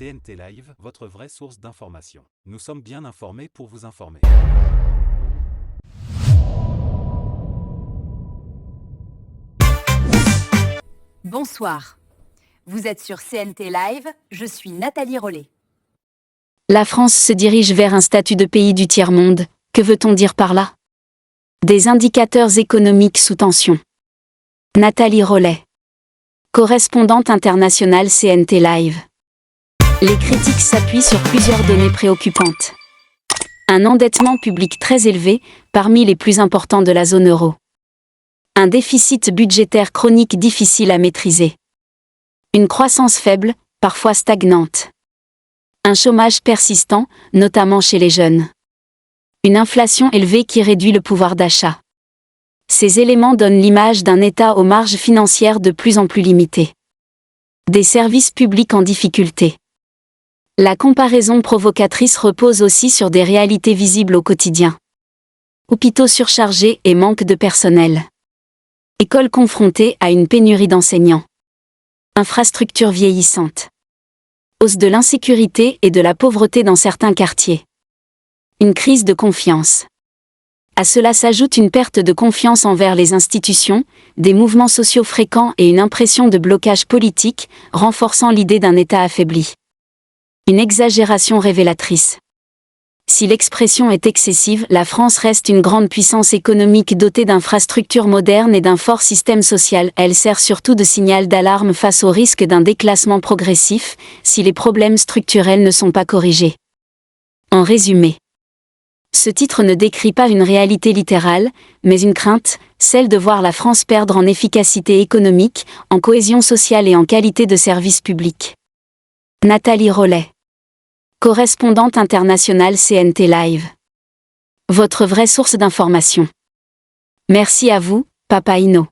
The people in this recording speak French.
CNT Live, votre vraie source d'information. Nous sommes bien informés pour vous informer. Bonsoir. Vous êtes sur CNT Live, je suis Nathalie Rollet. La France se dirige vers un statut de pays du tiers-monde. Que veut-on dire par là? Des indicateurs économiques sous tension. Nathalie Rollet, correspondante internationale CNT Live. Les critiques s'appuient sur plusieurs données préoccupantes. Un endettement public très élevé, parmi les plus importants de la zone euro. Un déficit budgétaire chronique difficile à maîtriser. Une croissance faible, parfois stagnante. Un chômage persistant, notamment chez les jeunes. Une inflation élevée qui réduit le pouvoir d'achat. Ces éléments donnent l'image d'un État aux marges financières de plus en plus limitées. Des services publics en difficulté. La comparaison provocatrice repose aussi sur des réalités visibles au quotidien. Hôpitaux surchargés et manque de personnel. Écoles confrontées à une pénurie d'enseignants. Infrastructures vieillissantes. Hausse de l'insécurité et de la pauvreté dans certains quartiers. Une crise de confiance. À cela s'ajoute une perte de confiance envers les institutions, des mouvements sociaux fréquents et une impression de blocage politique, renforçant l'idée d'un État affaibli. Une exagération révélatrice. Si l'expression est excessive, la France reste une grande puissance économique dotée d'infrastructures modernes et d'un fort système social. Elle sert surtout de signal d'alarme face au risque d'un déclassement progressif, si les problèmes structurels ne sont pas corrigés. En résumé, ce titre ne décrit pas une réalité littérale, mais une crainte, celle de voir la France perdre en efficacité économique, en cohésion sociale et en qualité de service public. Nathalie Rollet, correspondante internationale CNT Live. Votre vraie source d'information. Merci à vous, Papa Ino.